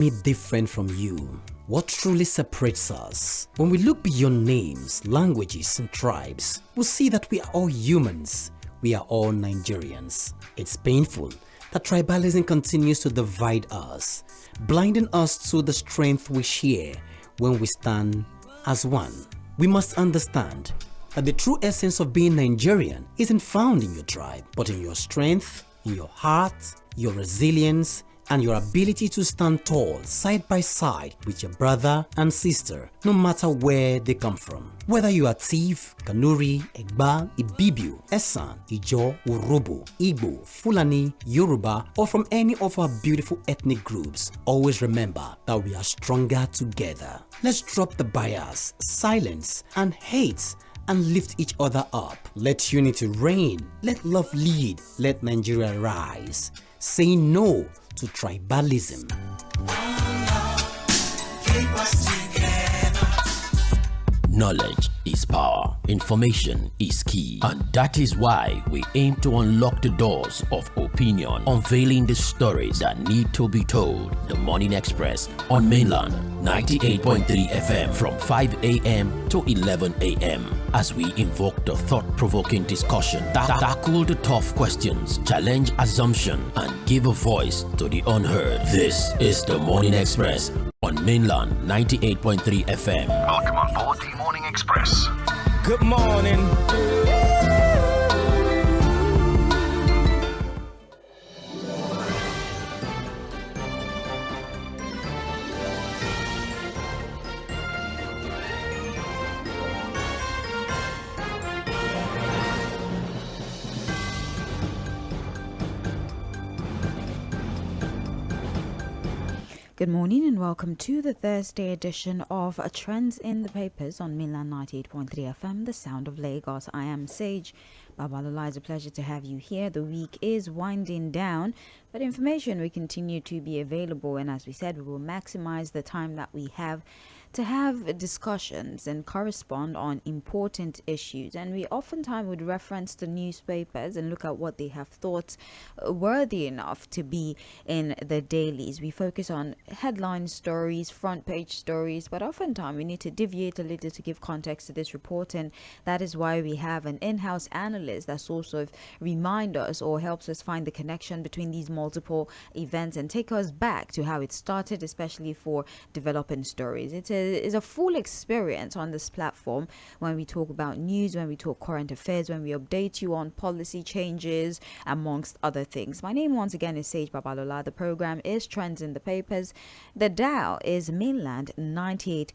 Me different from you? What truly separates us? When we look beyond names, languages, and tribes, we'll see that we are all humans. We are all Nigerians. It's painful that tribalism continues to divide us, blinding us to the strength we share when we stand as one. We must understand that the true essence of being Nigerian isn't found in your tribe, but in your strength, in your heart, your resilience, and your ability to stand tall side by side with your brother and sister, no matter where they come from. Whether you are Tiv, Kanuri, Egba, Ibibio, Esan, Ijo, Urobo, Igbo, Fulani, Yoruba, or from any of our beautiful ethnic groups, always remember that we are stronger together. Let's drop the bias, silence, and hate and lift each other up. Let unity reign. Let love lead. Let Nigeria rise. Say no to tribalism. Knowledge is power, information is key, and that is why we aim to unlock the doors of opinion, unveiling the stories that need to be told. The Morning Express on Mainland 98.3 FM from 5 a.m. to 11 a.m. as we invoke the thought-provoking discussion, tackle the tough questions, challenge assumption, and give a voice to the unheard. This is the Morning Express on Mainland 98.3 FM. Welcome on board the Morning Express. Good morning. Good morning and welcome to the Thursday edition of Trends in the Papers on Mainland 98.3 FM, the sound of Lagos. I am Sage Babalola. It's a pleasure to have you here. The week is winding down, but information will continue to be available, and as we said, we will maximize the time that we have to have discussions and correspond on important issues. And we oftentimes would reference the newspapers and look at what they have thought worthy enough to be in the dailies. We focus on headline stories, front page stories, but oftentimes we need to deviate a little to give context to this reporting. That is why we have an in-house analyst that sort of reminds us or helps us find the connection between these multiple events and take us back to how it started, especially for developing stories. It's a full experience on this platform when we talk about news, when we talk current affairs, when we update you on policy changes, amongst other things. My name once again is Sage Babalola. The program is Trends in the Papers. The dial is Mainland 98.3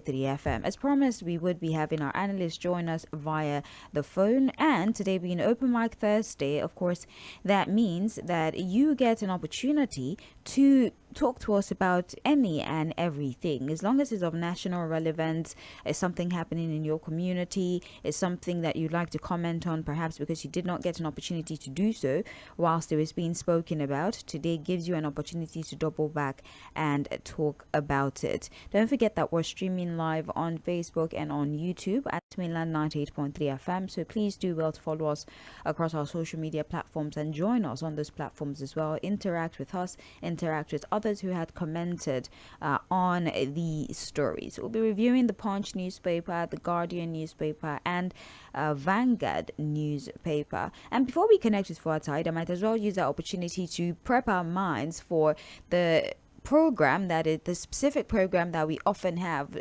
FM. As promised, we would be having our analysts join us via the phone, and today being Open Mic Thursday, of course, that means that you get an opportunity to talk to us about any and everything, as long as it's of national relevance, is something happening in your community, is something that you'd like to comment on, perhaps because you did not get an opportunity to do so whilst it was being spoken about. Today gives you an opportunity to double back and talk about it. Don't forget that we're streaming live on Facebook and on YouTube at Mainland 98.3 FM, so please do well to follow us across our social media platforms and join us on those platforms as well. Interact with us, interact with others who had commented on the stories. We'll be reviewing the Punch newspaper, the Guardian newspaper, and Vanguard newspaper. And before we connect with Fuatide, I might as well use that opportunity to prep our minds for the program the specific program that we often have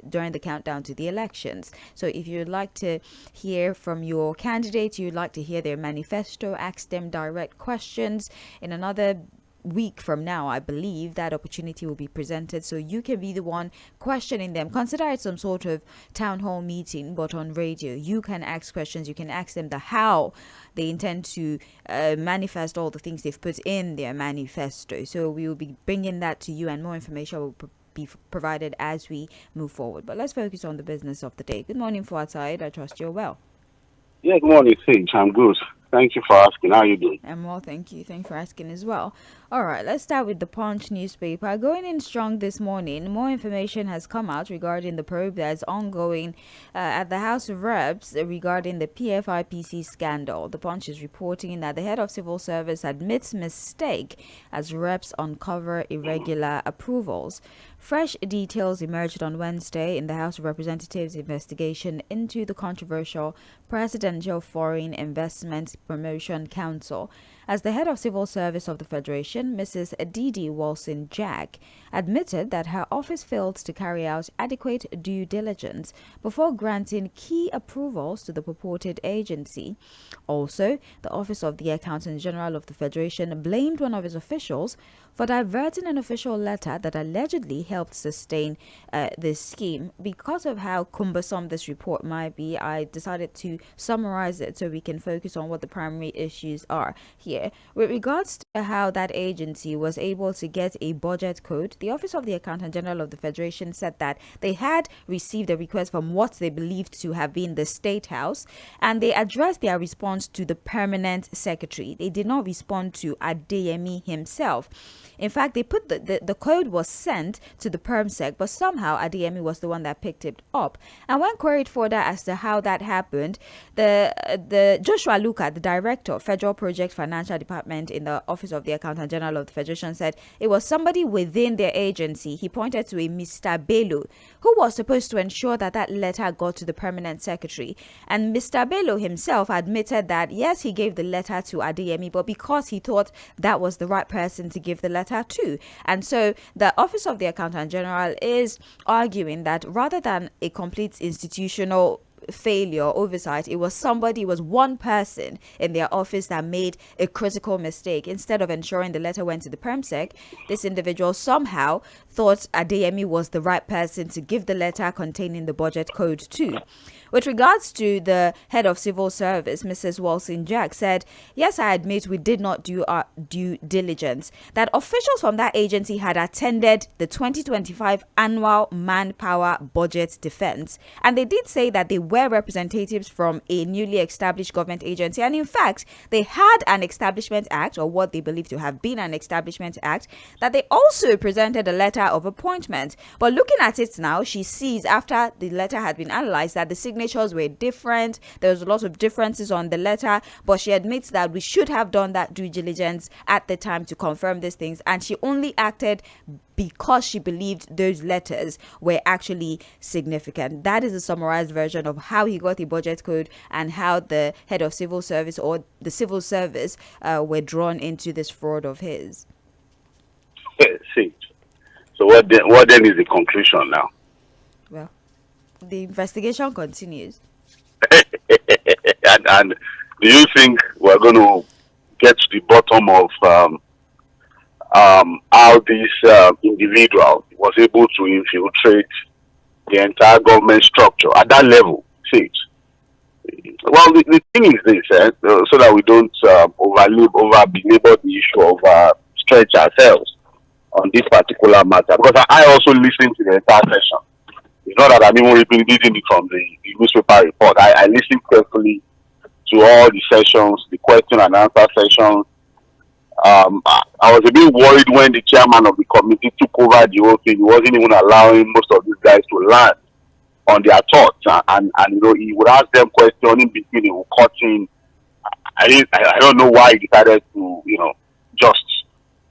during the countdown to the elections. So if you'd like to hear from your candidates, you'd like to hear their manifesto, ask them direct questions, in another week from now, I believe that opportunity will be presented, so you can be the one questioning them. Consider it some sort of town hall meeting, but on radio. You can ask questions. You can ask them the how they intend to manifest all the things they've put in their manifesto. So we will be bringing that to you, and more information will be provided as we move forward. But let's focus on the business of the day. Good morning, Fuatide. I trust you're well. Yeah, good morning, Sage. I'm good. Thank you for asking. How are you doing? I'm well, thank you. Thanks for asking as well. All right, let's start with the Punch newspaper. Going in strong this morning, more information has come out regarding the probe that is ongoing at the House of Reps regarding the PFIPC scandal. The Punch is reporting that the head of civil service admits mistake as reps uncover irregular approvals. Fresh details emerged on Wednesday in the House of Representatives investigation into the controversial Presidential Foreign Investment Promotion Council, as the head of civil service of the Federation, Mrs. Adidi Wilson-Jack, admitted that her office failed to carry out adequate due diligence before granting key approvals to the purported agency. Also, the Office of the Accountant General of the Federation blamed one of its officials for diverting an official letter that allegedly helped sustain this scheme. Because of how cumbersome this report might be, I decided to summarize it so we can focus on what the primary issues are here. With regards to how that agency was able to get a budget code, the Office of the Accountant General of the Federation said that they had received a request from what they believed to have been the State House, and they addressed their response to the permanent secretary. They did not respond to Adeyemi himself. In fact, they put the code was sent to the PermSec, but somehow Adeyemi was the one that picked it up. And when queried further as to how that happened, the Joshua Luka, the director of Federal Project Financial Department in the Office of the Accountant General of the Federation, said it was somebody within their agency. He pointed to a Mr. Bello, who was supposed to ensure that that letter got to the permanent secretary. And Mr. Bello himself admitted that yes, he gave the letter to Adeyemi, but because he thought that was the right person to give the letter to. And so the Office of the Accountant General is arguing that rather than a complete institutional failure or oversight, it was one person in their office that made a critical mistake. Instead of ensuring the letter went to the PermSec, this individual somehow thought Adeyemi was the right person to give the letter containing the budget code to. With regards to the head of civil service, Mrs. Wilson-Jack said, yes, I admit we did not do our due diligence, that officials from that agency had attended the 2025 annual manpower budget defense. And they did say that they were representatives from a newly established government agency. And in fact, they had an establishment act, or what they believe to have been an establishment act, that they also presented a letter of appointment. But looking at it now, she sees after the letter had been analyzed that the signatures were different. There was a lot of differences on the letter, but she admits that we should have done that due diligence at the time to confirm these things, and she only acted because she believed those letters were actually significant. That is a summarized version of how he got the budget code and how the head of civil service or the civil service were drawn into this fraud of his. See, so what then is the conclusion now? Well, the investigation continues. and do you think we're going to get to the bottom of how this individual was able to infiltrate the entire government structure at that level? See, well, the thing is this, so that we don't belabor the issue of stretch ourselves on this particular matter, because I also listened to the entire session. It's not that I'm even reading it from the newspaper report. I listened carefully to all the sessions, the question and answer sessions. I was a bit worried when the chairman of the committee took over the whole thing. He wasn't even allowing most of these guys to land on their thoughts, and you know, he would ask them questions in between. He would cut in. I don't know why he decided to, you know, just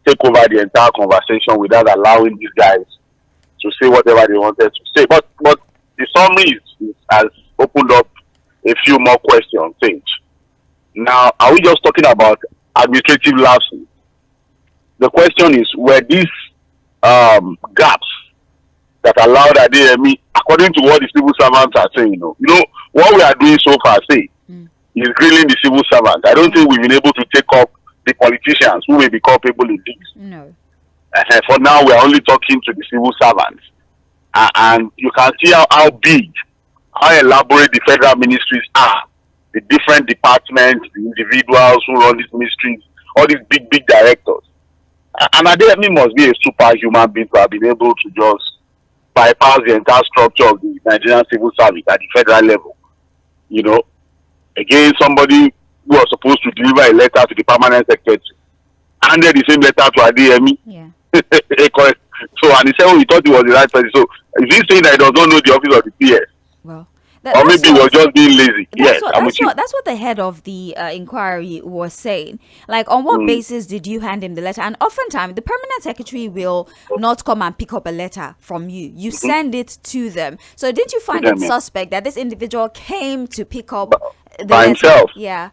take over the entire conversation without allowing these guys to say whatever they wanted to say. But the summary has opened up a few more questions. Now, are we just talking about administrative lapses? The question is, were these gaps that allowed Adeyemi, according to what the civil servants are saying, you know what we are doing so far, is grilling the civil servants. I don't think we've been able to take up the politicians who may be culpable in this. No. For now, we are only talking to the civil servants. And you can see how big, how elaborate the federal ministries are. The different departments, the individuals who run these ministries, all these big directors. And Adeyemi must be a superhuman being to have been able to just bypass the entire structure of the Nigerian civil service at the federal level. You know, again, somebody who was supposed to deliver a letter to the permanent secretary, handed the same letter to Adeyemi. Yeah. So, and he said, oh, he thought he was the right person. So, is he saying that he does not know the office of the PS? Well, Or maybe he was just being lazy. Yes, that's what the head of the inquiry was saying. Like, on what basis did you hand him the letter? And oftentimes, the permanent secretary will not come and pick up a letter from you. You send it to them. So, didn't you find it suspect that this individual came to pick up the by letter? himself? Yeah.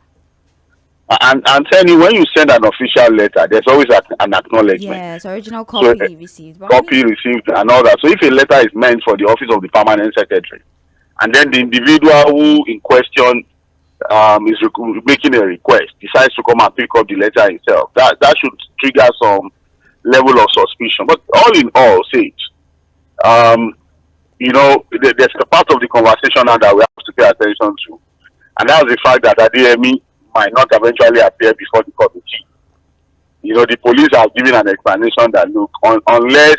And tell you, when you send an official letter, there's always an acknowledgement. Yes, original copy received. Copy received and all that. So, if a letter is meant for the office of the permanent secretary, and then the individual who in question is making a request decides to come and pick up the letter himself, that should trigger some level of suspicion. But all in all, Sage, there's a part of the conversation now that we have to pay attention to, and that's the fact that Adeyemi might not eventually appear before the committee. The police have given an explanation that, look, unless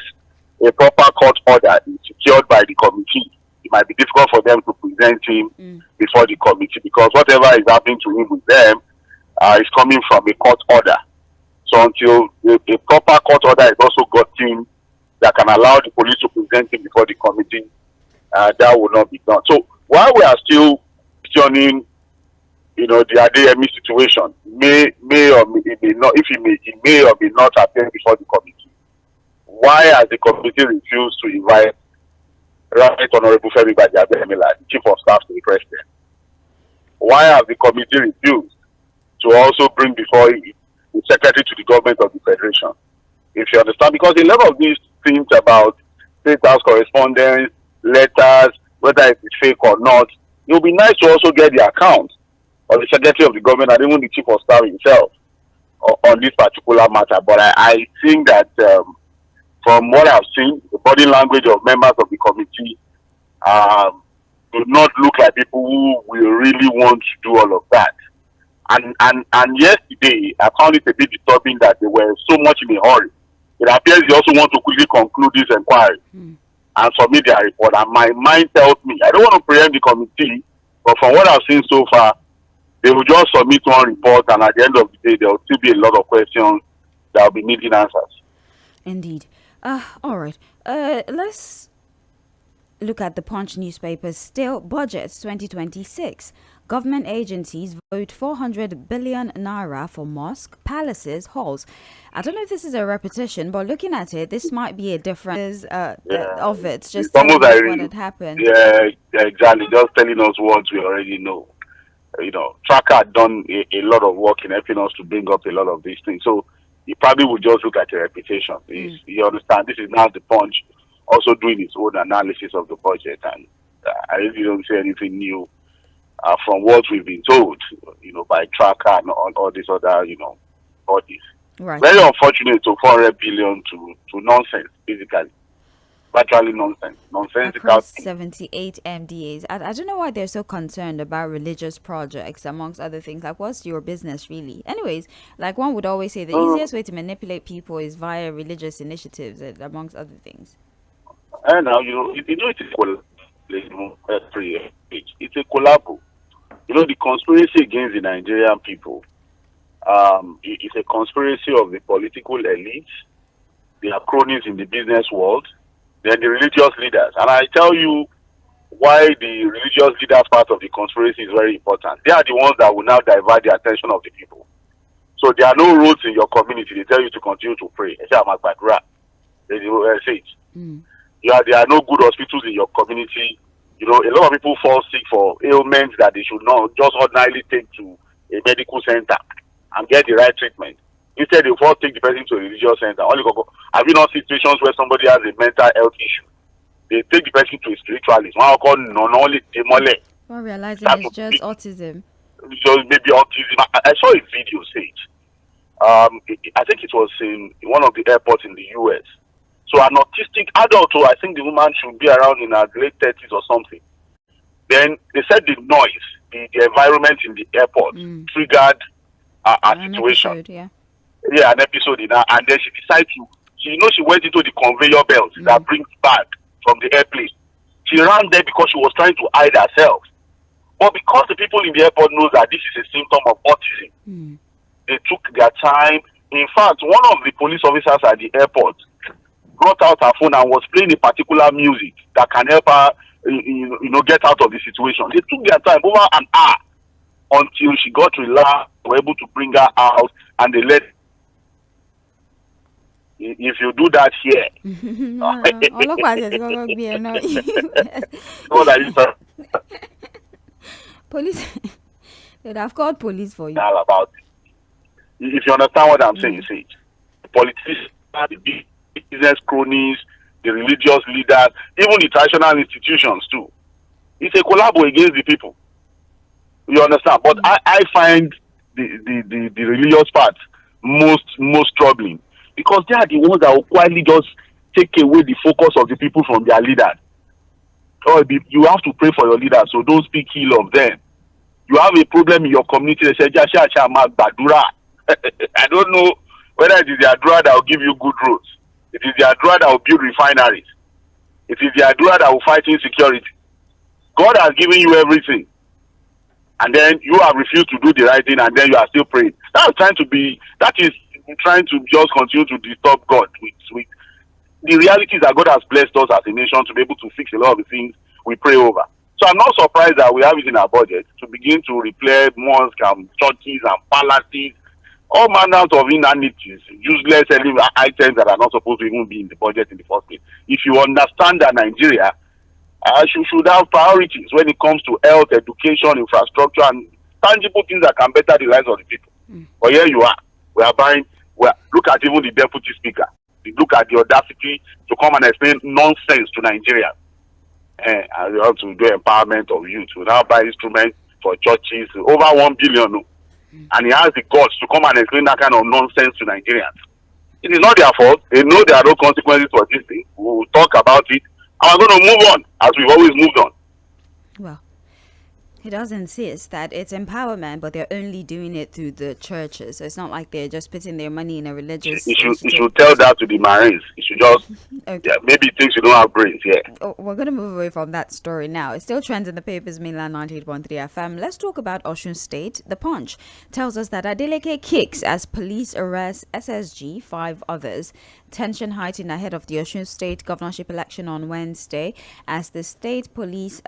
a proper court order is secured by the committee, it might be difficult for them to present him before the committee, because whatever is happening to him with them is coming from a court order. So until a proper court order is also gotten that can allow the police to present him before the committee, that will not be done. So while we are still questioning, the Adeyemi situation, may or may not, if he may or may not appear before the committee, why has the committee refused to invite Right Honorable Femi Gbajabiamila, the Chief of Staff to the President? Why have the committee refused to also bring before the Secretary to the Government of the Federation? If you understand, because a lot of these things about state house correspondence, letters, whether it is fake or not, it would be nice to also get the account of the Secretary of the Government and even the Chief of Staff himself on this particular matter. But I think that from what I've seen, the body language of members of the committee do not look like people who will really want to do all of that. And yesterday, I found it a bit disturbing that they were so much in a hurry. It appears they also want to quickly conclude this inquiry and submit their report. And my mind tells me, I don't want to preempt the committee, but from what I've seen so far, they will just submit one report, and at the end of the day, there will still be a lot of questions that will be needing answers. Indeed. All right. Let's look at the Punch newspapers. Still, budgets 2026. Government agencies vote 400 billion naira for mosque, palaces, halls. I don't know if this is a repetition, but looking at it, this might be a difference of it. Just telling us what had happened. Yeah, exactly. Just telling us what we already know. Tracker had done a lot of work in helping us to bring up a lot of these things. So you probably would just look at a repetition. You understand? This is now the Punch also doing its own analysis of the budget, and I really don't see anything new from what we've been told, by Tracker and all these other, bodies. Right. Very unfortunate to 400 billion to nonsense, basically. Virtually nonsense. Across 78 MDAs. I don't know why they're so concerned about religious projects, amongst other things. Like, what's your business, really? Anyways, like one would always say, the easiest way to manipulate people is via religious initiatives, amongst other things. And now, it's a collabo. The conspiracy against the Nigerian people, it's a conspiracy of the political elites, the cronies in the business world, then the religious leaders. And I tell you why the religious leaders part of the conspiracy is very important. They are the ones that will now divert the attention of the people. So there are no roads in your community. They tell you to continue to pray. There are no good hospitals in your community. A lot of people fall sick for ailments that they should not just ordinarily take to a medical center and get the right treatment. Instead, they will take the person to a religious center. Have you not seen situations where somebody has a mental health issue? They take the person to a spiritualist. One called Not realizing it's just autism. Just maybe autism. I saw a video, Sage. I think it was in one of the airports in the US. So an autistic adult, I think the woman should be around in her late 30s or something. Then they said the noise, the environment in the airport triggered a situation. Episode, an episode in her, and then she decided she went into the conveyor belt that brings back from the airplane. She ran there because she was trying to hide herself. But because the people in the airport knows that this is a symptom of autism, they took their time. In fact, one of the police officers at the airport brought out her phone and was playing a particular music that can help her, get out of the situation. They took their time over an hour until she got relaxed, were able to bring her out, and they let. If you do that here, police, they'd have called police for you. About it. If you understand what I'm saying, see, the politicians, the business cronies, the religious leaders, even the traditional institutions too. It's a collabo against the people. You understand? But I find the religious part most troubling, because they are the ones that will quietly just take away the focus of the people from their leaders. Or you have to pray for your leaders, so don't speak ill of them. You have a problem in your community, they say, I don't know whether it is the Adura that will give you good roads. It is the Adura that will build refineries. It is the Adura that will fight insecurity. God has given you everything, and then you have refused to do the right thing, and then you are still praying. That is trying to just continue to disturb God with the reality is that God has blessed us as a nation to be able to fix a lot of the things we pray over. So I'm not surprised that we have it in our budget to begin to repair mosques and churches and palaces, all manners of inanities, useless items that are not supposed to even be in the budget in the first place. If you understand that Nigeria should have priorities when it comes to health, education, infrastructure, and tangible things that can better the lives of the people. But here you are. Look at even the deputy speaker. Look at the audacity to come and explain nonsense to Nigeria. And you have to do empowerment of youth. To now buy instruments for churches, over 1 billion. And he has the guts to come and explain that kind of nonsense to Nigerians. It is not their fault. They know there are no consequences for this thing. We will talk about it. And we're going to move on as we've always moved on. Well, he does insist that it's empowerment, but they're only doing it through the churches. So it's not like they're just putting their money in a religious... You should tell that to the Marines. You should just... Okay. Yeah, maybe he thinks you don't have brains, yeah. Oh, we're going to move away from that story now. It still trends in the papers, mainland 98.3 FM. Let's talk about Osun State. The Punch tells us that Adeleke kicks as police arrest SSG, 5 others. Tension heightened ahead of the Osun State governorship election on Wednesday as the state police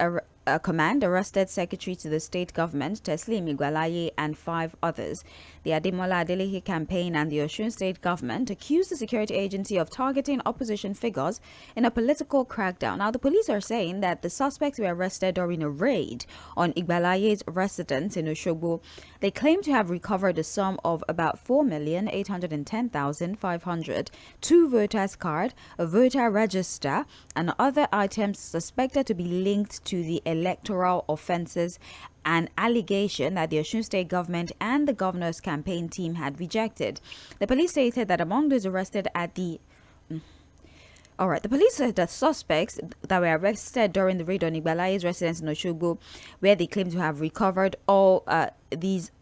command arrested secretary to the state government Teslim Igwalaye and 5 others. The Ademola Adeleke campaign and the Osun State government accused the security agency of targeting opposition figures in a political crackdown. Now, the police are saying that the suspects were arrested during a raid on Igwalaye's residence in Oshogbo. They claim to have recovered a sum of about 4,810,500, 2 voters' cards, a voter register, and other items suspected to be linked to the electoral offences, an allegation that the Osun State government and the governor's campaign team had rejected. The police stated that among those arrested at the... The police said that suspects that were arrested during the raid on Igbalaye's residence in Oshogbo, where they claim to have recovered all these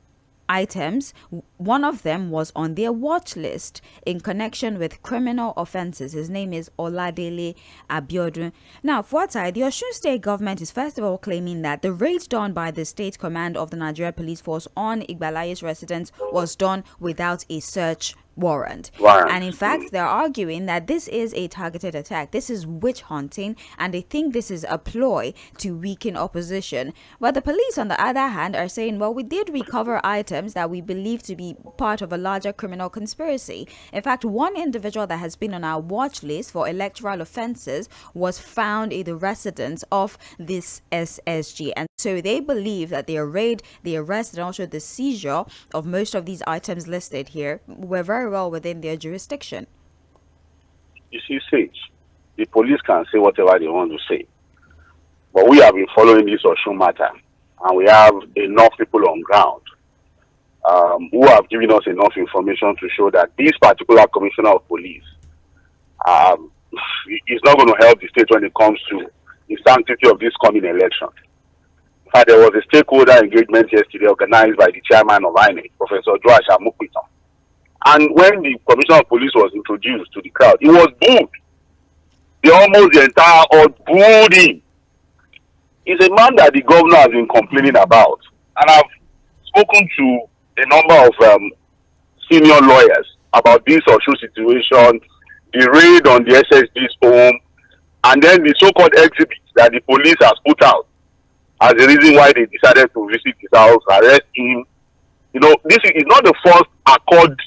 items, one of them was on their watch list in connection with criminal offences. His name is Oladele Abiodun. Now, Fuatai, the Osun State government is first of all claiming that the raid done by the state command of the Nigeria Police Force on Igbalaye's residence was done without a search warrant. And in fact, they're arguing that this is a targeted attack. This is witch hunting, and they think this is a ploy to weaken opposition. But the police, on the other hand, are saying, well, we did recover items that we believe to be part of a larger criminal conspiracy. In fact, one individual that has been on our watch list for electoral offences was found in the residence of this SSG. And so they believe that their raid, the arrest, and also the seizure of most of these items listed here were very well within their jurisdiction. You see, Sage, the police can say whatever they want to say, but we have been following this Osun matter, and we have enough people on ground who have given us enough information to show that this particular commissioner of police is not going to help the state when it comes to the sanctity of this coming election. In fact, there was a stakeholder engagement yesterday organized by the chairman of INEC, Professor Joash Amukpiton. And when the commissioner of police was introduced to the crowd, he was booed. The entire hall booed him. is a man that the governor has been complaining about. And I've spoken to a number of senior lawyers about this Osun situation, the raid on the SSD's home, and then the so-called exhibits that the police has put out as the reason why they decided to visit his house, arrest him. You know, this is not the first Accord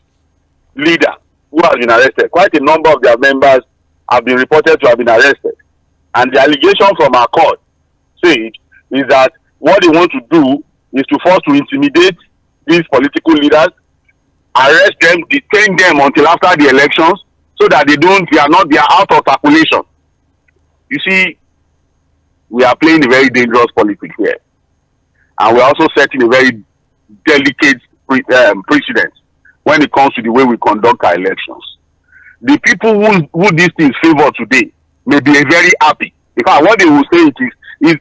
leader who has been arrested. Quite a number of their members have been reported to have been arrested. And the allegation from Accord is that what they want to do is to force to intimidate these political leaders, arrest them, detain them until after the elections, so that they are out of circulation. You see, we are playing a very dangerous politics here, and we are also setting a very delicate precedent when it comes to the way we conduct our elections. The people who these things favor today may be very happy, because what they will say is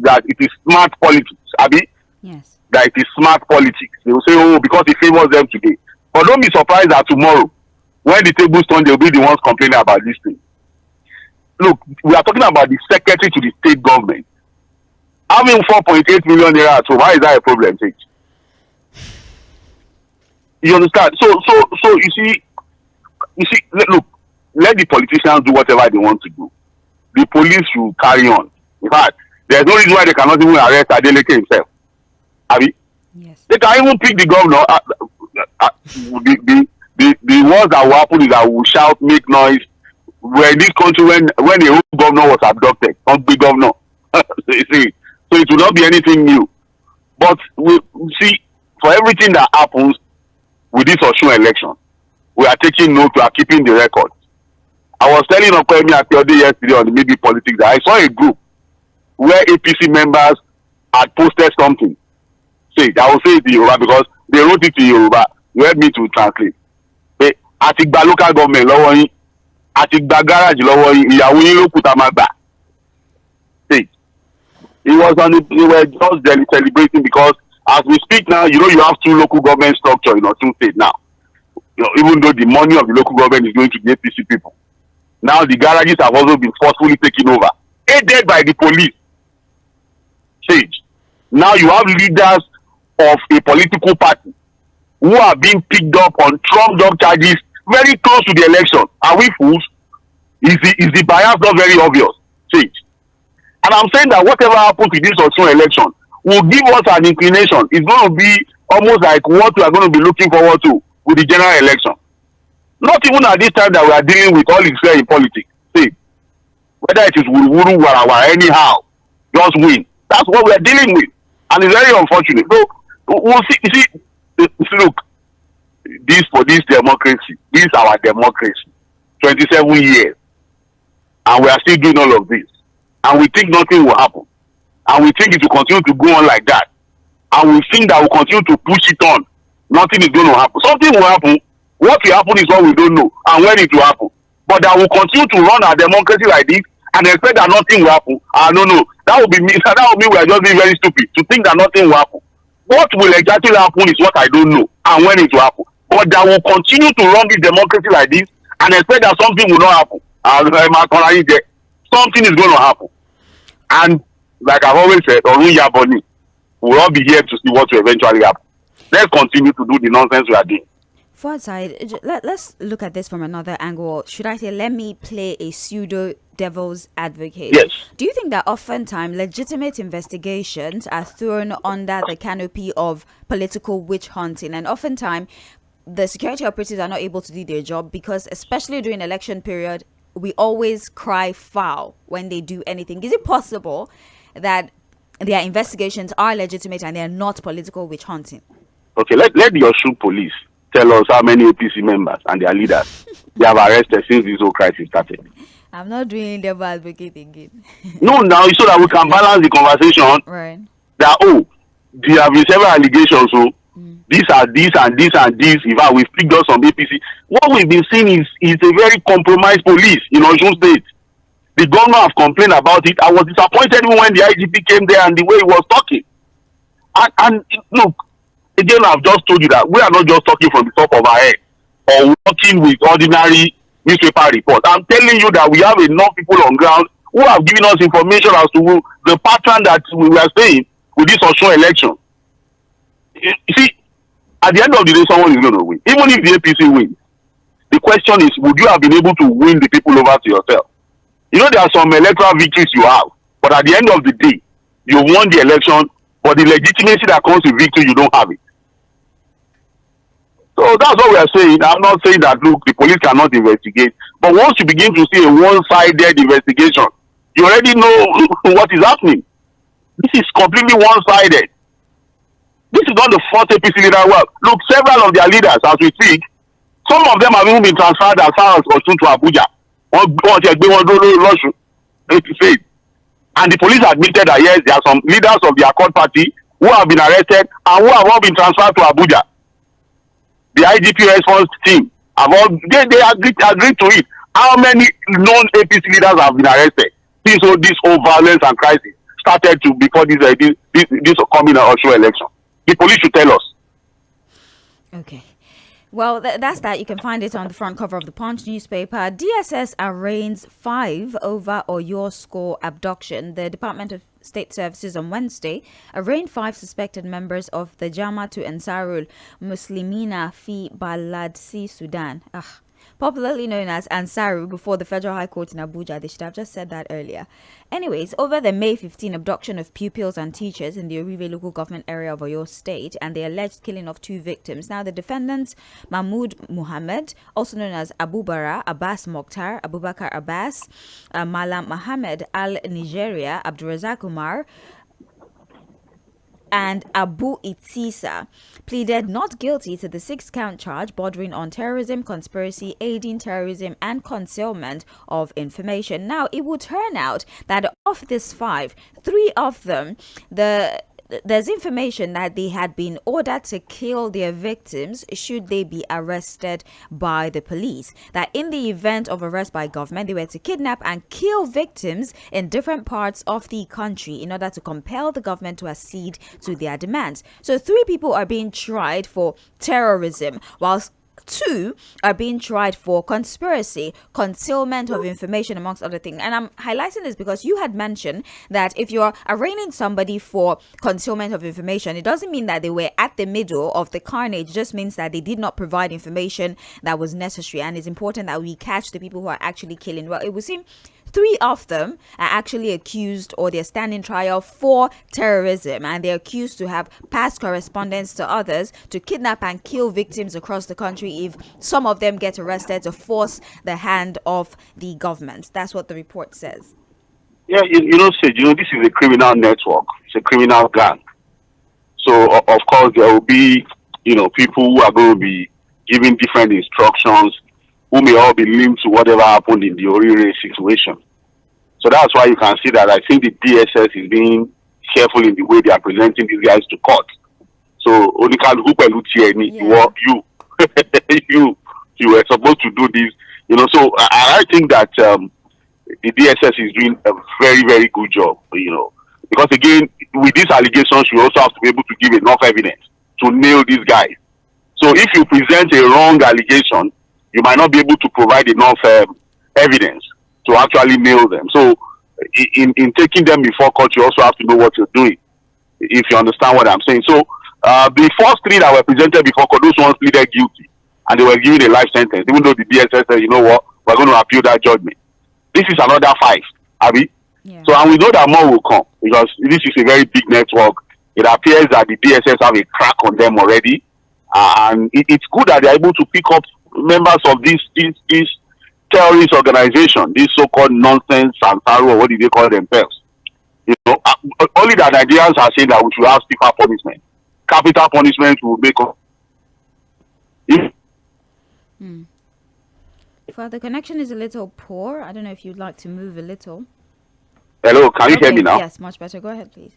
that it is smart politics. Abi? Yes. That it is smart politics. They will say, oh, because it favors them today. But don't be surprised that tomorrow, when the tables turn, they'll be the ones complaining about this thing. Look, we are talking about the secretary to the state government having 4.8 million naira at home. Why is that a problem, Sage? You understand? So you see, look, let the politicians do whatever they want to do. The police should carry on. In fact, there's no reason why they cannot even arrest Adeleke himself. Abi? Yes. They can even pick the governor. The worst that will happen is that we will shout, make noise. We're in this country when a whole governor was abducted, not the governor. So it will not be anything new. But we see, for everything that happens with this Osun election, we are taking note, we are keeping the record. I was telling Okoyemi Akeode yesterday on the Maybe Politics that I saw a group where APC members had posted something. I will say it in Yoruba because they wrote it in Yoruba. You help me to translate. Atigba local government lọ́wọ́ yín, atigba garage lọ́wọ́ yín, ìyàwó yín ló kù tá máa gbà. They were just celebrating because as we speak now, you have two local government structure in Osun State now. Even though the money of the local government is going to the APC people. Now the garages have also been forcefully taken over, aided by the police. Now you have leaders of a political party who are being picked up on trumped up charges very close to the election. Are we fools? Is the bias not very obvious? And I'm saying that whatever happens to this Osun election will give us an inclination. It's going to be almost like what we are going to be looking forward to with the general election. Not even at this time that we are dealing with all is fair in politics. Whether it is wuru warawa, anyhow, just win. That's what we are dealing with. And it's very unfortunate. So we'll see. You see, look, for this democracy, this is our democracy. 27 years. And we are still doing all of this. And we think nothing will happen. And we think it will continue to go on like that. And we think that we'll continue to push it on. Nothing is going to happen. Something will happen. What will happen is what we don't know. And when it will happen. But that will continue to run our democracy like this and expect that nothing will happen. No. That would mean we are just being very stupid to think that nothing will happen. What will exactly happen is what I don't know. And when it will happen. But that will continue to run this democracy like this and expect that something will not happen. Something is going to happen. And like I've always said, we'll all be here to see what will eventually happen. Let's continue to do the nonsense we are doing. Let's look at this from another angle. Should I say, let me play a pseudo devil's advocate? Yes. Do you think that oftentimes legitimate investigations are thrown under the canopy of political witch hunting, and oftentimes the security operatives are not able to do their job because, especially during election period, we always cry foul when they do anything? Is it possible that their investigations are legitimate and they are not political witch hunting? Okay, let the Osun police tell us how many APC members and their leaders they have arrested since this whole crisis started. I'm not doing devil advocate again. No, now so that we can balance the conversation. Right. That there have been several allegations. So these are this and this and this. In fact, we've picked up some APC. What we've been seeing is a very compromised police in Osun State. The governor have complained about it. I was disappointed when the IGP came there and the way he was talking. And look, again, I've just told you that we are not just talking from the top of our head or working with ordinary newspaper reports. I'm telling you that we have enough people on ground who have given us information as to the pattern that we were saying with this Osun election. You see, at the end of the day, someone is going to win. Even if the APC wins, the question is, would you have been able to win the people over to yourself? You know, there are some electoral victories you have, but at the end of the day, you won the election, but the legitimacy that comes with victory, you don't have it. So that's what we are saying. I'm not saying that, look, the police cannot investigate, but once you begin to see a one-sided investigation, you already know what is happening. This is completely one-sided. This is not the first APC leader. Well, look, several of their leaders, as we speak, some of them have even been transferred as far as Osun to Abuja. And the police admitted that yes, there are some leaders of the Accord Party who have been arrested and who have all been transferred to Abuja. The IGP response team have all they agreed to it. How many non-APC leaders have been arrested since all this whole violence and crisis started to before this coming Osun election? The police should tell us. Okay. Well, that's that. You can find it on the front cover of the Punch newspaper. DSS arraigns 5 over Oyo school abduction. The Department of State Services on Wednesday arraigned 5 suspected members of the Jama'atu Ansarul Muslimina fi Baladsi Sudan, popularly known as Ansaru, before the Federal High Court in Abuja. They should have just said that earlier. Anyways, over the May 15 abduction of pupils and teachers in the Orive local government area of Oyo State and the alleged killing of 2 victims. Now, the defendants, Mahmoud Muhammad, also known as Abubara Abbas Mokhtar, Abubakar Abbas, Malam Mohammed Al-Nigeria, Abdurazak Umar, and Abu Itisa, pleaded not guilty to the 6-count charge bordering on terrorism, conspiracy, aiding terrorism, and concealment of information. Now, it would turn out that of these 5, 3 of them, there's information that they had been ordered to kill their victims should they be arrested by the police. That in the event of arrest by government, they were to kidnap and kill victims in different parts of the country in order to compel the government to accede to their demands. So 3 people are being tried for terrorism, whilst 2 are being tried for conspiracy, concealment of information, amongst other things. And I'm highlighting this because you had mentioned that if you're arraigning somebody for concealment of information, it doesn't mean that they were at the middle of the carnage. It just means that they did not provide information that was necessary. And it's important that we catch the people who are actually killing. Well, it would seem 3 of them are actually accused, or they're standing trial for terrorism, and they're accused to have passed correspondence to others to kidnap and kill victims across the country if some of them get arrested to force the hand of the government. That's what the report says. Yeah, Sage, this is a criminal network. It's a criminal gang. So, of course, there will be, people who are going to be giving different instructions, who may all be linked to whatever happened in the Oríire situation. So that's why you can see that I think the DSS is being careful in the way they are presenting these guys to court. So, you were supposed to do this, So I think that the DSS is doing a very, very good job, because again, with these allegations, you also have to be able to give enough evidence to nail these guys. So if you present a wrong allegation, you might not be able to provide enough evidence to actually nail them. So in taking them before court, you also have to know what you're doing, if you understand what I'm saying. So the first 3 that were presented before court, those ones pleaded guilty, and they were given a life sentence, even though the DSS said, you know what, we're going to appeal that judgment. This is another 5, Abby. Yeah. So, and we know that more will come, because this is a very big network. It appears that the DSS have a crack on them already, and it's good that they're able to pick up members of this terrorist organization, this so-called nonsense Ansaru, or what do they call themselves? Only that Nigerians are saying that we should have stiffer punishment. Capital punishment will make us. Well, the connection is a little poor. I don't know if you'd like to move a little. Hello, can you hear me now? Yes, much better. Go ahead, please.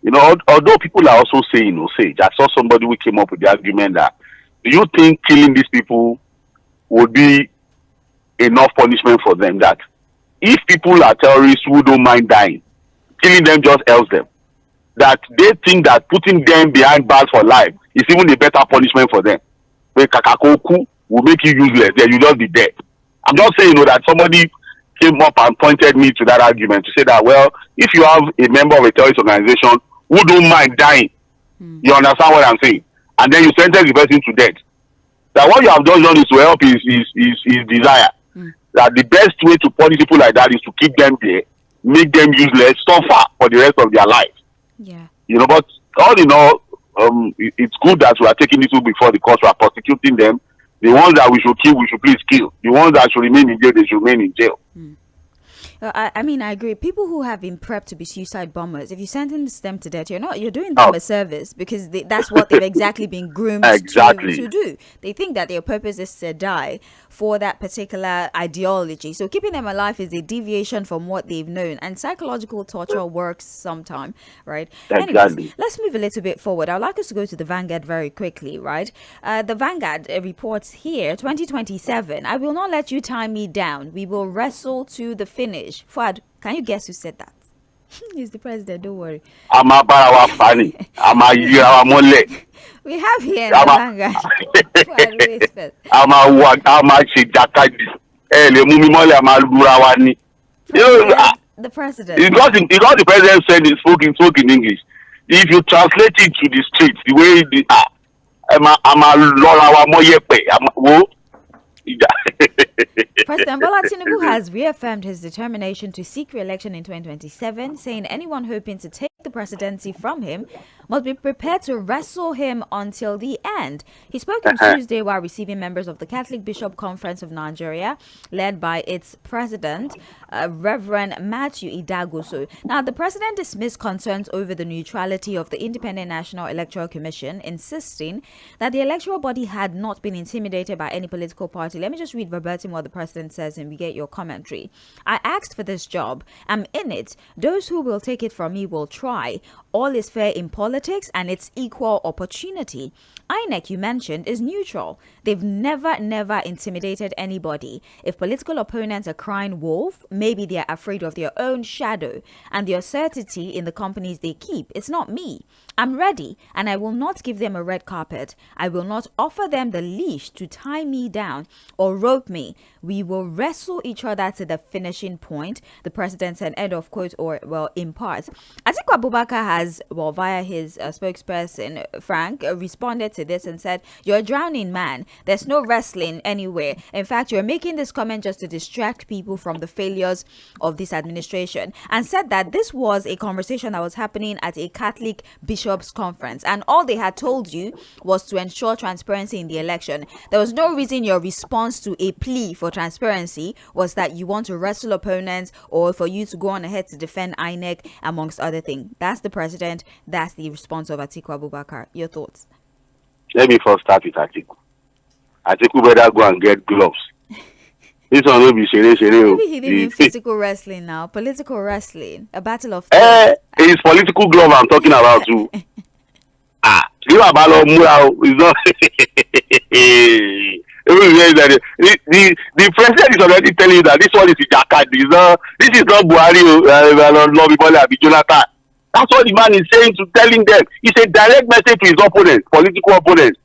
Although people are also saying, Sage, I saw somebody who came up with the argument that, do you think killing these people would be enough punishment for them? That if people are terrorists who don't mind dying, killing them just helps them. That they think that putting them behind bars for life is even a better punishment for them. Where Kakakoku will make you useless, then you just be dead. I'm just saying, that somebody came up and pointed me to that argument to say that, well, if you have a member of a terrorist organization who don't mind dying, you understand what I'm saying, and then you sentence the person to death, that what you have done is to help his desire. That the best way to punish people like that is to keep them there, make them useless, suffer for the rest of their life. Yeah. You know, but all in all, it's good that we are taking this before the courts. We are prosecuting them. The ones that we should kill, we should please kill. The ones that should remain in jail, they should remain in jail. I mean, I agree. People who have been prepped to be suicide bombers, if you sentence them to death, you're doing them a service, because that's what they've exactly been groomed to do. They think that their purpose is to die for that particular ideology. So keeping them alive is a deviation from what they've known. And psychological torture works sometime, right? Exactly. Anyways, let's move a little bit forward. I'd like us to go to the Vanguard very quickly, right? The Vanguard reports here, 2027, I will not let you tie me down. We will wrestle to the finish. Fuad, can you guess who said that? He's the president, don't worry. I'm a barawa funny. I'm a yirawa mole. We have here in the Vanguard. I'm a chijakadi. Le mumi mole I'm a lurawa ni. The president. It's not the president said it spoke in English. If you translate it to the streets, the way I'm a lurawa moyepe. President Bola Tinubu has reaffirmed his determination to seek re-election in 2027, saying anyone hoping to take the presidency from him must be prepared to wrestle him until the end. He spoke on Tuesday while receiving members of the Catholic Bishop Conference of Nigeria, led by its president, Reverend Matthew Idagoso. Now, the president dismissed concerns over the neutrality of the Independent National Electoral Commission, insisting that the electoral body had not been intimidated by any political party. Let me just read verbatim what the president says and we get your commentary. I asked for this job. I'm in it. Those who will take it from me will try. All is fair in politics and it's equal opportunity. INEC, you mentioned, is neutral. They've never intimidated anybody. If political opponents are crying wolf, maybe they're afraid of their own shadow and the uncertainty in the companies they keep. It's not me. I'm ready, and I will not give them a red carpet. I will not offer them the leash to tie me down or rope me. We will wrestle each other to the finishing point, the president said, end of quote, or, well, in part. Atiku Abubakar has, well, via his spokesperson, Frank, responded to this and said, you're a drowning man. There's no wrestling anywhere. In fact, you're making this comment just to distract people from the failures of this administration, and said that this was a conversation that was happening at a Catholic Bishops Conference, and all they had told you was to ensure transparency in the election. There was no reason your response to a plea for transparency was that you want to wrestle opponents or for you to go on ahead to defend INEC, amongst other things. That's the president. That's the response of Atiku Abubakar. Your thoughts? Let me first start with Atiku. Atiku better go and get gloves. This one will be shere. Maybe he didn't mean physical wrestling now. Political wrestling. A battle of it's political glove I'm talking about too. You are it's not the president is already telling you that this one is Ijakadi. This is not Buhari, Jonathan. That's what the man is saying, to telling them. It's a direct message to his opponents, political opponents.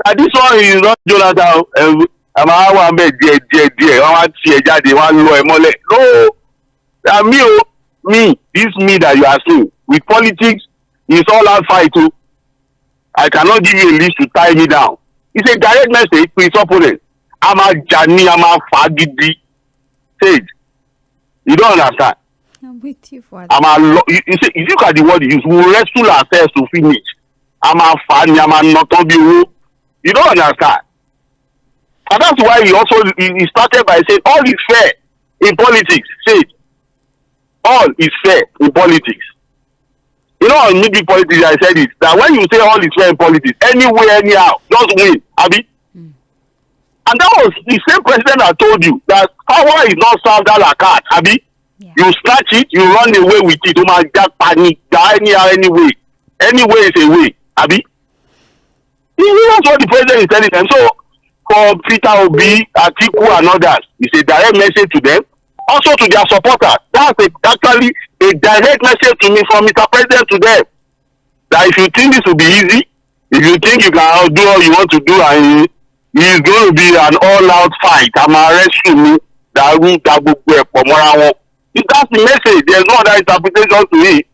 And this one is not Jonathan. No, this me that you are seeing with politics is all out fight too. I cannot give you a list to tie me down. It's a direct message to his opponent. I'm a Jani, I'm a Fagidi. Sage, you don't understand. I'm with you for that. You look at the word you use. We wrestle ourselves to finish. I'm a fan, I'm a not on the. You don't understand. And that's why he started by saying all is fair in politics. Say all is fair in politics. You know, on maybe politics, I said it, that when you say all is fair in politics, anywhere, anyhow, just win, Abi. And that was the same president that told you that power is not served a la carte, Abi. Yeah. You snatch it, you run away with it, you might just panic, anyhow, anyway. Anyway is a way, Abi. That's what the president is telling them. So, for Peter Obi, Atiku and others, it's a direct message to them, also to their supporters. That's actually a direct message to me from Mr. President to them. That if you think this will be easy, if you think you can do all you want to do, and it's going to be an all-out fight, I'm arresting me. If that's the message, there's no other interpretation to it.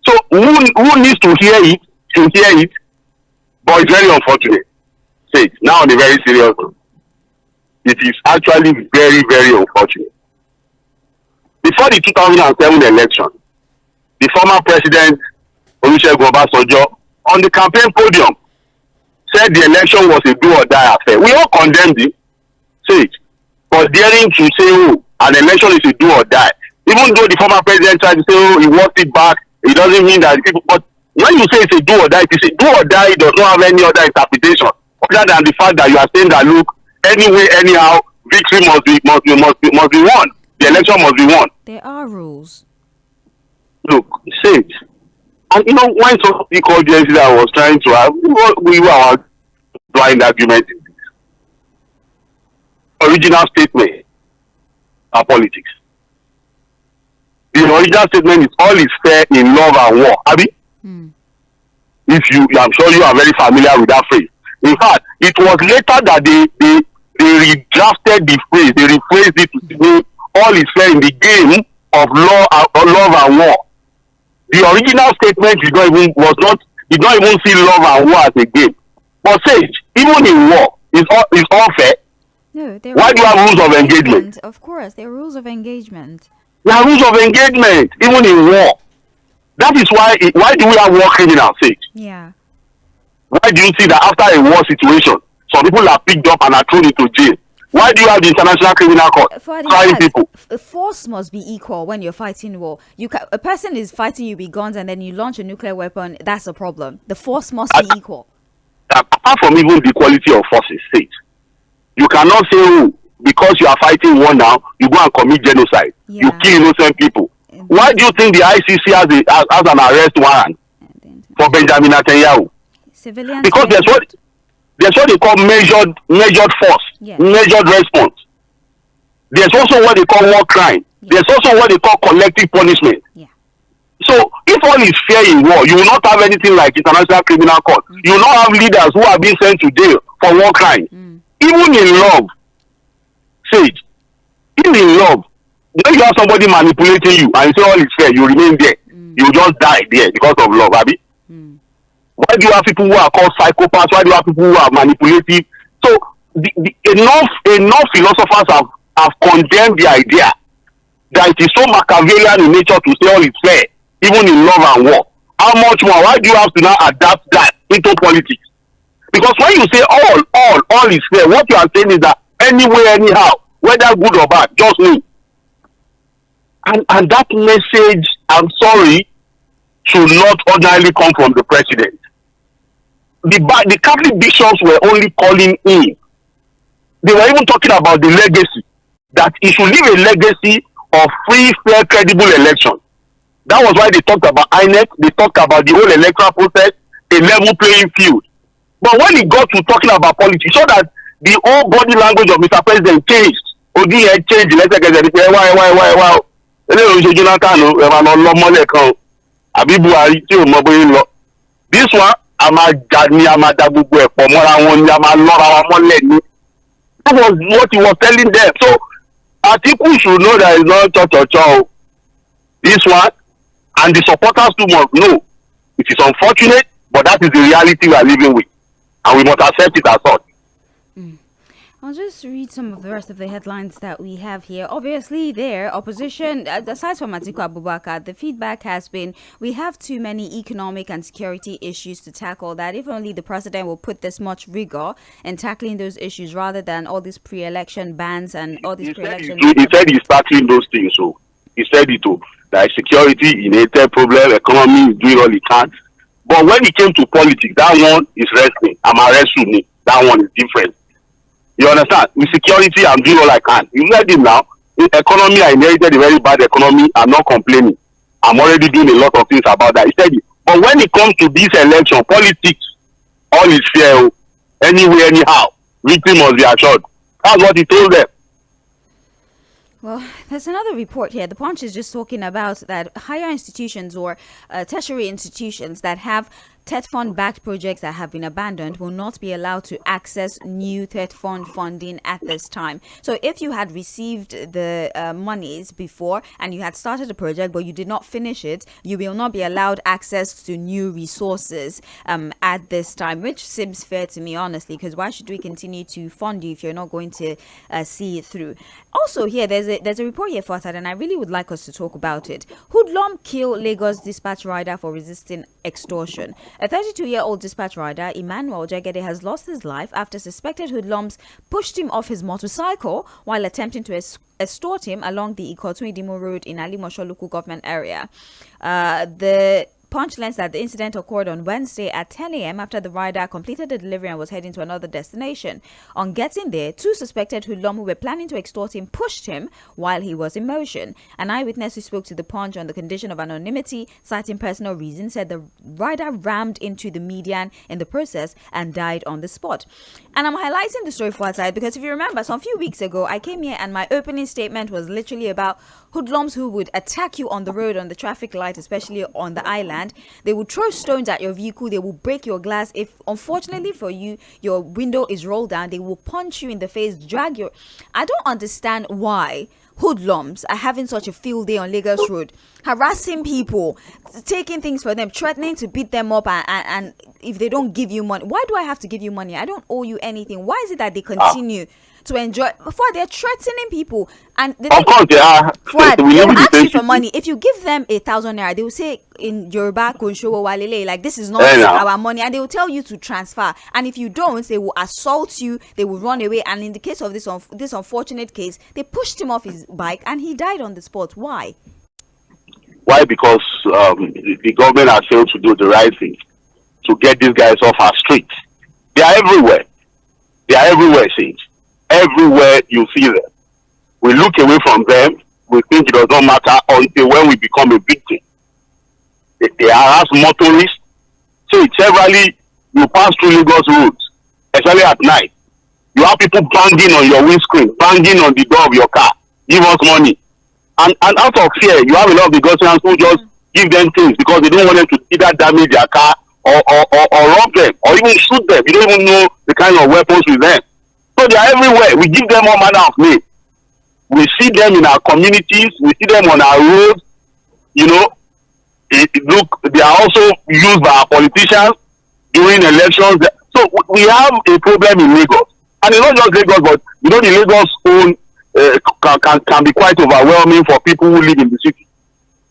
So who needs to hear it should hear it, but it's very unfortunate. Say, now on a very serious note, it is actually very, very unfortunate. Before the 2007 election, the former president, Olusegun Obasanjo, on the campaign podium, said the election was a do or die affair. We all condemned it, say it, but daring to say, oh, an election is a do or die. Even though the former president tried to say, oh, he walked it back, it doesn't mean that people, but when you say it's a do or die, it is a do or die, it does not have any other interpretation other than the fact that you are saying that, look, anyway, anyhow, victory must be won. The election must be won. There are rules. Look, say it. And you know, when some people called yesterday, I was trying to have, we were blind argument in this. Original statement are politics. The original statement is all is fair in love and war. Abi? I'm sure you are very familiar with that phrase. In fact, it was later that they redrafted the phrase, they rephrased it to say all is fair in the game of love and war. The original statement did not even see love and war as a game. But say, even in war, it's all fair. No, why do you have rules of engagement? Of course, there are rules of engagement. There are rules of engagement, even in war. That is why do we have war criminals? Say? Yeah. Why do you see that after a war situation, some people are picked up and are thrown into jail? Why do you have the International Criminal Court trying people? Force must be equal when you're fighting war. A person is fighting you with guns and then you launch a nuclear weapon. That's a problem. The force must be equal. Apart from even the quality of forces, say, you cannot say, oh, because you are fighting war now, you go and commit genocide. Yeah. You kill innocent people. Why do you think the ICC has an arrest warrant for Benjamin Netanyahu? Civilians because there's what they call measured force, measured response. There's also what they call war crime. There's also what they call collective punishment. So if all is fair in war, you will not have anything like International Criminal Court. You will not have leaders who are being sent to jail for war crime. Even in love, say it. Even in love, when you have somebody manipulating you and you say all is fair, you remain there. You just die there because of love, Abi. Why do you have people who are called psychopaths? Why do you have people who are manipulative? So enough philosophers have condemned the idea that it is so Machiavellian in nature to say all is fair, even in love and war. How much more? Why do you have to now adapt that into politics? Because when you say all is fair, what you are saying is that anyway, anyhow, whether good or bad, just me. And that message, I'm sorry, should not ordinarily come from the president. The Catholic bishops were only calling in. They were even talking about the legacy, that he should leave a legacy of free, fair, credible election. That was why they talked about INEC, they talked about the whole electoral process, a level playing field. But when he got to talking about politics, so that the whole body language of Mr. President changed. Odi had changed. Let's say, why? This one, that was what he was telling them. So Atiku should know that it's not cho. This one, and the supporters too must know. It is unfortunate, but that is the reality we are living with, and we must accept it as such. I'll just read some of the rest of the headlines that we have here. Obviously, opposition, aside from Atiku Abubakar, the feedback has been, we have too many economic and security issues to tackle, that if only the president will put this much rigor in tackling those issues rather than all these pre-election bans and all these pre-election... He said he's tackling those things, so he said it too. That security, inherent problem, economy is doing all he can. But when it came to politics, that one is wrestling. I'm arresting me. That one is different. You understand? With security, I'm doing all I can. You heard him now. In economy, I inherited a very bad economy. I'm not complaining. I'm already doing a lot of things about that. He said it. But when it comes to this election, politics, all is fair. Anyway, anyhow, victory must be assured. That's what he told them. Well, There's another report here. The Punch is just talking about that higher institutions or tertiary institutions that have TET fund backed projects that have been abandoned will not be allowed to access new TET fund funding at this time. So if you had received the monies before and you had started a project but you did not finish it, you will not be allowed access to new resources at this time, which seems fair to me, honestly, because why should we continue to fund you if you're not going to see it through? Also here, there's a report here for that, and I really would like us to talk about it. Hoodlum kill Lagos dispatch rider for resisting extortion. A 32-year-old dispatch rider, Emmanuel Jegede, has lost his life after suspected hoodlums pushed him off his motorcycle while attempting to extort him along the Ikotundimu Road in Alimosho local government area. The Punch learns that the incident occurred on Wednesday at 10 a.m. after the rider completed the delivery and was heading to another destination. On getting there, two suspected hoodlums who were planning to extort him pushed him while he was in motion. An eyewitness who spoke to the Punch on the condition of anonymity, citing personal reasons, said the rider rammed into the median in the process and died on the spot. And I'm highlighting the story for outside because if you remember, some few weeks ago, I came here and my opening statement was literally about hoodlums who would attack you on the road, on the traffic light, especially on the island. They will throw stones at your vehicle. They will break your glass. If, unfortunately for you, your window is rolled down, they will punch you in the face, drag your... I don't understand why hoodlums are having such a field day on Lagos Road, harassing people, taking things for them, threatening to beat them up, and if they don't give you money. Why do I have to give you money? I don't owe you anything. Why is it that they continue to enjoy before they're threatening people? And of course they are. They'll ask you for money. If you give them 1,000 naira, they will say in Yoruba, like, this is not our money, and they will tell you to transfer. And if you don't, they will assault you, they will run away. And in the case of this unfortunate case, they pushed him off his bike and he died on the spot. Why? Why? Because the government has failed to do the right thing to get these guys off our streets. They are everywhere. Saints. Everywhere you see them. We look away from them. We think it does not matter until when we become a victim. They harass motorists. See, severally, you pass through Lagos roads, especially at night. You have people banging on your windscreen, banging on the door of your car. Give us money. And out of fear, you have a lot of the Ghanaians who just give them things because they don't want them to either damage their car or rob them or even shoot them. You don't even know the kind of weapons with them. So they are everywhere. We give them all manner of names. We see them in our communities. We see them on our roads. You know, they are also used by our politicians during elections. So we have a problem in Lagos. And it's not just Lagos, but you know, the Lagos own can be quite overwhelming for people who live in the city.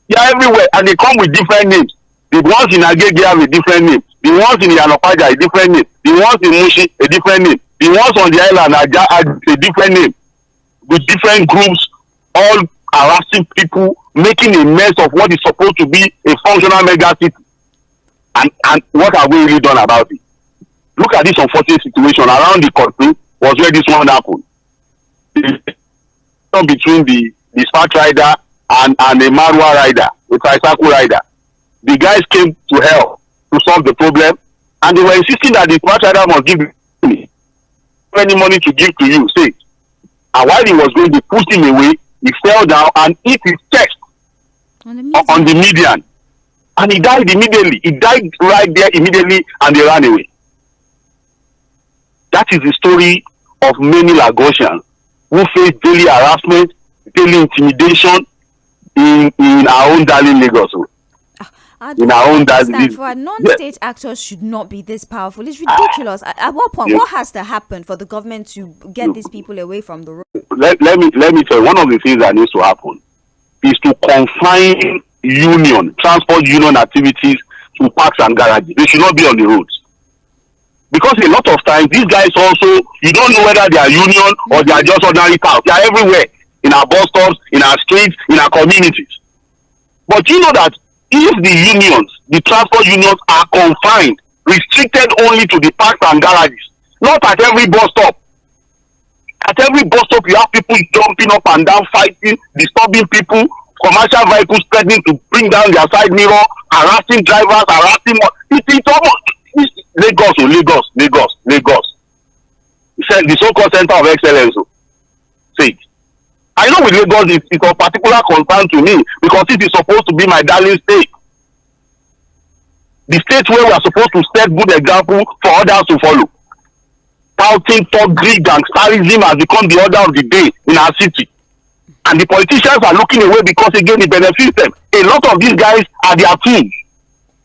They are everywhere, and they come with different names. The ones in Agege have a different name. The ones in Yanopaja a different name. The ones in Mushi a different name. The ones on the island are a different name. With different groups, all harassing people, making a mess of what is supposed to be a functional mega city. And what have we really done about it? Look at this unfortunate situation around the country was where this one happened. Between the dispatch rider and the Marwa rider, the tricycle rider. The guys came to help to solve the problem, and they were insisting that the dispatch rider must give money. Any money to give to you, say. And while he was going, they pushed him away. He fell down and hit his chest on the median. And he died immediately. He died right there immediately, and they ran away. That is the story of many Lagosians who face daily harassment, daily intimidation in our own darling Lagos. In our own darling. For non-state actors should not be this powerful. It's ridiculous. At what point, what has to happen for the government to get these people away from the road? Let me tell you, one of the things that needs to happen is to confine transport union activities to parks and garages. They should not be on the roads. Because a lot of times, these guys also, you don't know whether they are union or they are just ordinary cows. They are everywhere, in our bus stops, in our streets, in our communities. But you know that if the unions, the transport unions are confined, restricted only to the parks and garages, not at every bus stop. At every bus stop, you have people jumping up and down, fighting, disturbing people, commercial vehicles threatening to bring down their side mirror, harassing drivers, harassing... It's almost... Lagos. It's the so-called center of excellence. Say it. I know with Lagos it's of particular concern to me because it is supposed to be my darling state. The state where we are supposed to set good example for others to follow. Touting thuggery, gangsterism has become the order of the day in our city. And the politicians are looking away because again it benefits them. A lot of these guys are their tools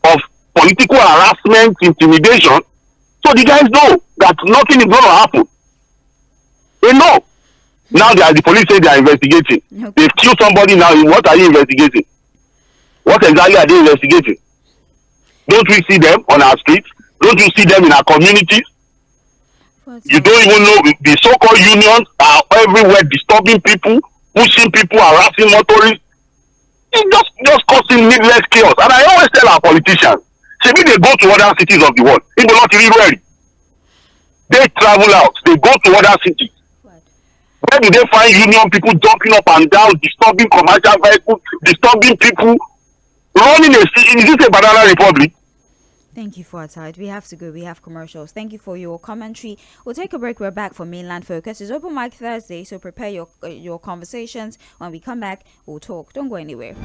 of political harassment, intimidation. So the guys know that nothing is going to happen. They know. Now the police say they are investigating. Okay. They've killed somebody now. What are you investigating? What exactly are they investigating? Don't we see them on our streets? Don't you see them in our communities? You don't even know the so-called unions are everywhere disturbing people, pushing people, harassing motorists. It's just causing needless chaos. And I always tell our politicians, maybe they go to other cities of the world. People not really ready. They travel out. They go to other cities. Where do they find union people jumping up and down, disturbing commercial vehicles, disturbing people, running a city? Is this a banana republic? Thank you for our time. We have to go. We have commercials. Thank you for your commentary. We'll take a break. We're back for Mainland Focus. It's Open Mic Thursday, so prepare your conversations. When we come back, we'll talk. Don't go anywhere.